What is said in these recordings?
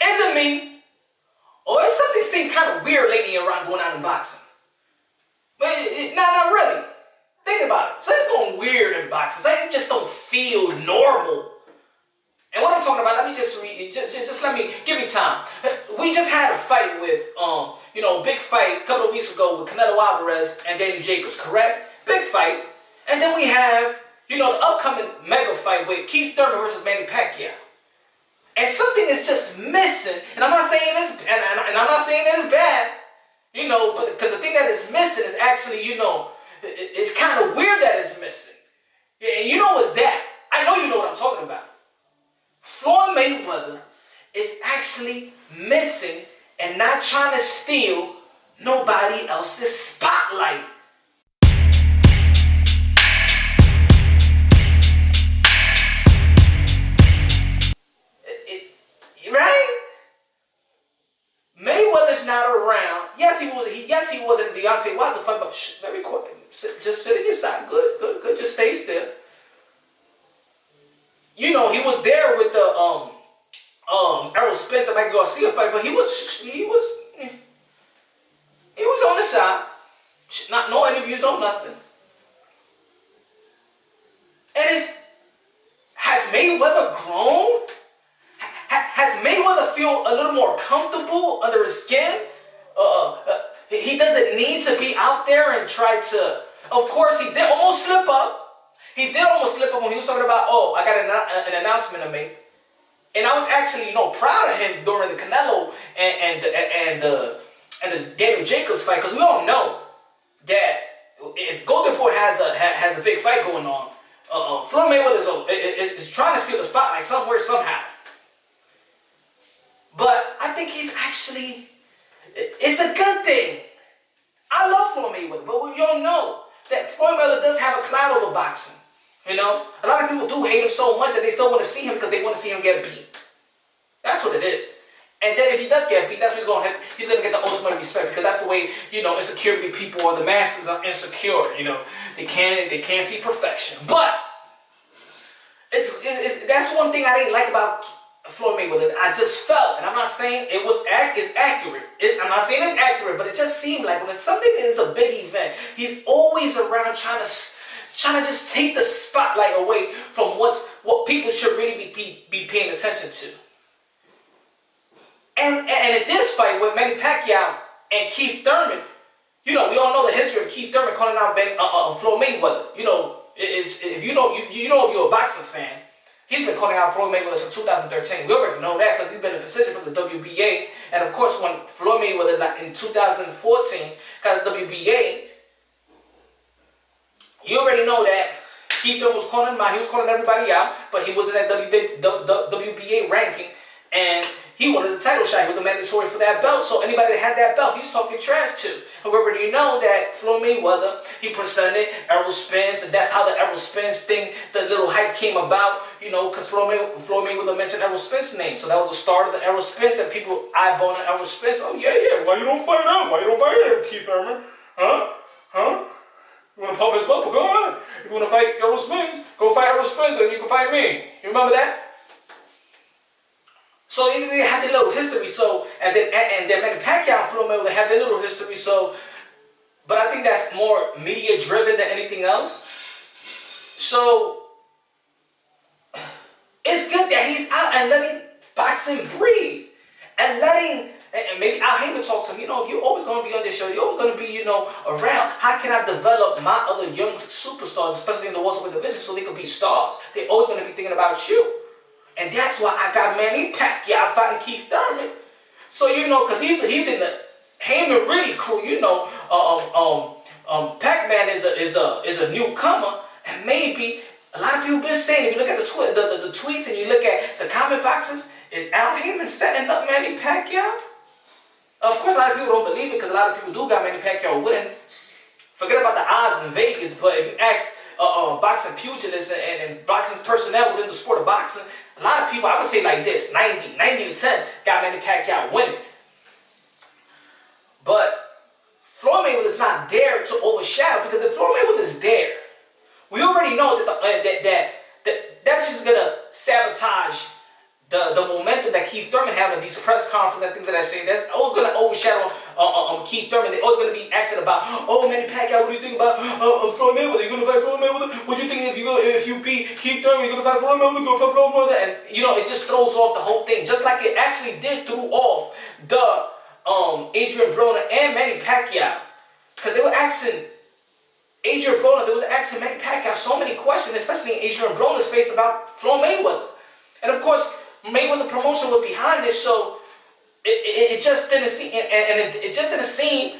Is it me? Or is something seem kind of weird lately around going on in boxing? But not really. Think about it. Something's going weird in boxing. Something just don't feel normal. And what I'm talking about, let me just read. Just let me give me time. We just had a fight with, big fight a couple of weeks ago with Canelo Alvarez and Danny Jacobs, correct? Big fight. And then we have, the upcoming mega fight with Keith Thurman versus Manny Pacquiao. And something is just missing. And I'm not saying this, and I'm not saying that it's bad, but because the thing that is missing is actually, it's kind of weird that it's missing. And you know what's that? I know you know what I'm talking about. Floyd Mayweather is actually missing and not trying to steal nobody else's spotlight. Right? Mayweather's not around. Yes, he wasn't in Deontay Wilder fight, but very quiet. Just sit at your side. Good. Just stay still. He was there with the Errol Spence and Mike Garcia fight, but he was on the side. No interviews, no nothing. And has Mayweather grown? Has Mayweather feel a little more comfortable under his skin? He doesn't need to be out there and try to. Of course, he did almost slip up. He did almost slip up when he was talking about, I got an announcement to make. And I was actually, proud of him during the Canelo and the Daniel Jacobs fight, because we all know that if Golden Boy has a big fight going on, Floyd Mayweather is trying to steal the spotlight somewhere, somehow. But I think it's a good thing. I love Floyd Mayweather, but we all know that Floyd Mayweather does have a cloud over boxing. A lot of people do hate him so much that they still want to see him because they want to see him get beat. That's what it is. And then if he does get beat, that's when he's going to get the ultimate respect, because that's the way, insecurity people or the masses are insecure. They can't see perfection. But that's one thing I didn't like about Floyd Mayweather. I just felt, and I'm not saying it's accurate. I'm not saying it's accurate, but it just seemed like when something is a big event, he's always around trying to just take the spotlight away from what people should really be paying attention to. And in this fight with Manny Pacquiao and Keith Thurman, we all know the history of Keith Thurman calling out Floyd Mayweather. If you're a boxing fan, he's been calling out Floyd Mayweather since 2013. We already know that because he's been in position for the WBA. And of course, when Floyd Mayweather in 2014 got the WBA, you already know that Keith Thurman was calling him out. He was calling everybody out, but he wasn't at WBA ranking, and he wanted the title shot. He was the mandatory for that belt. So anybody that had that belt, he's talking trash to. And we already know that Floyd Mayweather, he presented Errol Spence, and that's how the Errol Spence thing, the little hype came about. Because Floyd Mayweather mentioned Errol Spence's name, so that was the start of the Errol Spence, and people eyeballing Errol Spence. Oh yeah. Why you don't fight him? Why you don't fight him, Keith Thurman? Huh? You want to pump his bubble? Go on. If you want to fight Errol Spence, go fight Errol Spence, and you can fight me. You remember that? So they had their little history. So and then Manny Pacquiao and Floyd Mayweather have their little history. So, but I think that's more media driven than anything else. So it's good that he's out and letting boxing breathe and letting. And maybe Al Heyman talks to him, if you're always going to be on this show, you're always going to be, around. How can I develop my other young superstars, especially in the welterweight division, so they can be stars? They're always going to be thinking about you. And that's why I got Manny Pacquiao fighting Keith Thurman. So, because he's in the Heyman really crew, Pac-Man is a newcomer, and maybe a lot of people been saying, if you look at the tweets and you look at the comment boxes, is Al Heyman setting up Manny Pacquiao? Of course, a lot of people don't believe it because a lot of people do got Manny Pacquiao winning. Forget about the odds in Vegas, but if you ask boxing pugilists and boxing personnel within the sport of boxing, a lot of people, I would say like this, 90 to 10 got Manny Pacquiao winning. But Floyd Mayweather is not there to overshadow, because if Floyd Mayweather is there, we already know that that's just going to sabotage the momentum that Keith Thurman had in these press conferences and things of that shit, that's always going to overshadow Keith Thurman. They're always going to be asking about, oh, Manny Pacquiao, what do you think about Floyd Mayweather? You going to fight Floyd Mayweather? What do you think if you beat Keith Thurman, you going to fight Floyd Mayweather? You going to fight Floyd Mayweather? And, you know, it just throws off the whole thing. Just like it actually did throw off the Adrian Broner and Manny Pacquiao. Because they were asking Adrian Broner, they was asking Manny Pacquiao so many questions, especially in Adrian Broner's face about Floyd Mayweather. And of course, Mayweather promotion was behind it, so it just didn't seem, and it just didn't seem,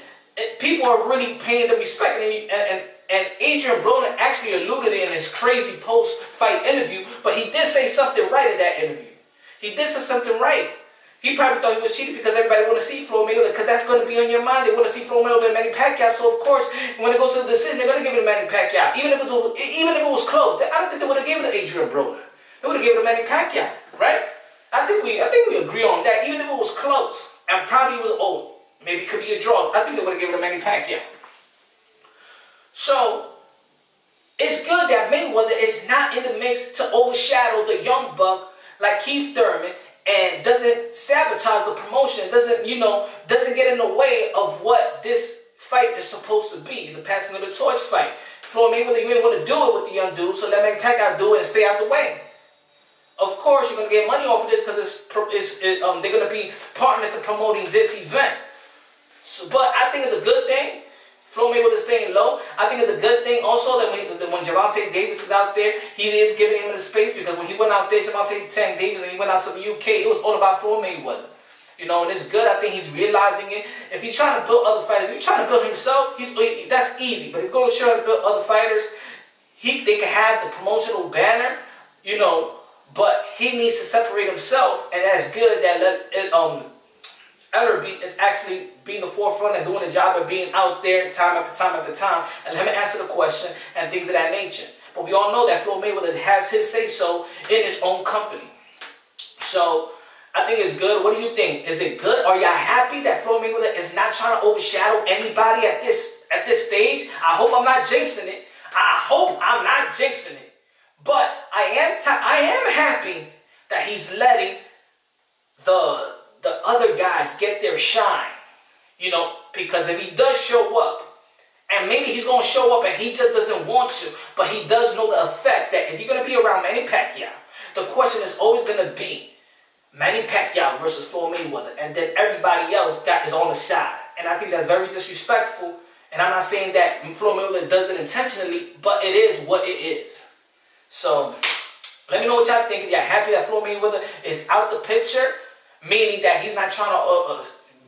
people are really paying the respect. And Adrian Broner actually alluded in his crazy post-fight interview, but he did say something right in that interview. He did say something right. He probably thought he was cheating because everybody want to see Floyd Mayweather, because that's going to be on your mind. They want to see Floyd Mayweather and Manny Pacquiao. So of course, when it goes to the decision, they're going to give it to Manny Pacquiao, even if it was close. I don't think they would have given it to Adrian Broner. They would have given it to Manny Pacquiao, right? I think we agree on that. Even if it was close, and probably it was maybe it could be a draw. I think they would have given it to Manny Pacquiao. So it's good that Mayweather is not in the mix to overshadow the young buck like Keith Thurman, and doesn't sabotage the promotion, doesn't get in the way of what this fight is supposed to be, the passing of the torch fight. Floyd Mayweather, you ain't want to do it with the young dude, so let Manny Pacquiao do it and stay out the way. Of course, you're going to get money off of this because they're going to be partners in promoting this event. So, but I think it's a good thing. Floyd Mayweather staying low. I think it's a good thing also that when Gervonta Davis is out there, he is giving him the space, because when he went out there, Gervonta Davis, and he went out to the UK, it was all about Floyd Mayweather. You know, and it's good. I think he's realizing it. If he's trying to build other fighters, if he's trying to build himself, that's easy. But if he's going to try to build other fighters, they can have the promotional banner, you know, but he needs to separate himself, and that's good that Ellerby is actually being the forefront and doing the job of being out there time after time after time, and let him answer the question and things of that nature. But we all know that Floyd Mayweather has his say-so in his own company. So I think it's good. What do you think? Is it good? Are y'all happy that Floyd Mayweather is not trying to overshadow anybody at this stage? I hope I'm not jinxing it. I hope I'm not jinxing it. But I am happy that he's letting the other guys get their shine, you know, because if he does show up, and maybe he's going to show up and he just doesn't want to, but he does know the effect that if you're going to be around Manny Pacquiao, the question is always going to be Manny Pacquiao versus Floyd Mayweather, and then everybody else that is on the side. And I think that's very disrespectful, and I'm not saying that Floyd Mayweather does it intentionally, but it is what it is. So let me know what y'all think. If y'all happy that Floyd Mayweather is out the picture, meaning that he's not trying to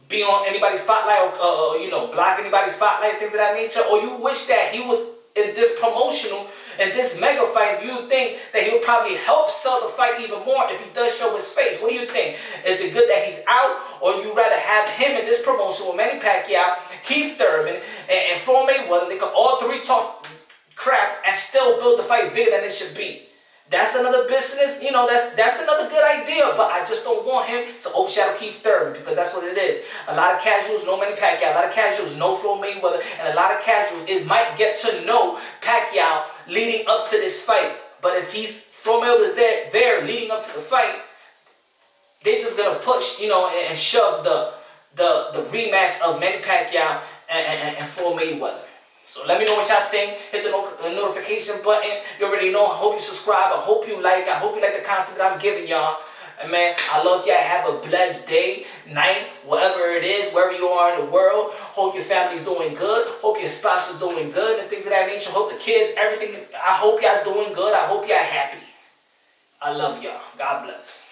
be on anybody's spotlight or you know, block anybody's spotlight, things of that nature, or you wish that he was in this promotional and this mega fight, you think that he would probably help sell the fight even more if he does show his face. What do you think? Is it good that he's out, or you rather have him in this promotion with Manny Pacquiao, Keith Thurman, and Floyd Mayweather? They can all three talk crap and still build the fight bigger than it should be. That's another business, you know, that's another good idea, but I just don't want him to overshadow Keith Thurman, because that's what it is. A lot of casuals know Manny Pacquiao, a lot of casuals know Floyd Mayweather, and a lot of casuals might get to know Pacquiao leading up to this fight. But if Floyd Mayweather's there leading up to the fight, they're just gonna push, you know, and shove the rematch of Manny Pacquiao and Floyd Mayweather. So let me know what y'all think. Hit the notification button. You already know. I hope you subscribe. I hope you like the content that I'm giving y'all. And man, I love y'all. Have a blessed day, night, whatever it is, wherever you are in the world. Hope your family's doing good. Hope your spouse is doing good and things of that nature. Hope the kids, everything. I hope y'all doing good. I hope y'all happy. I love y'all. God bless.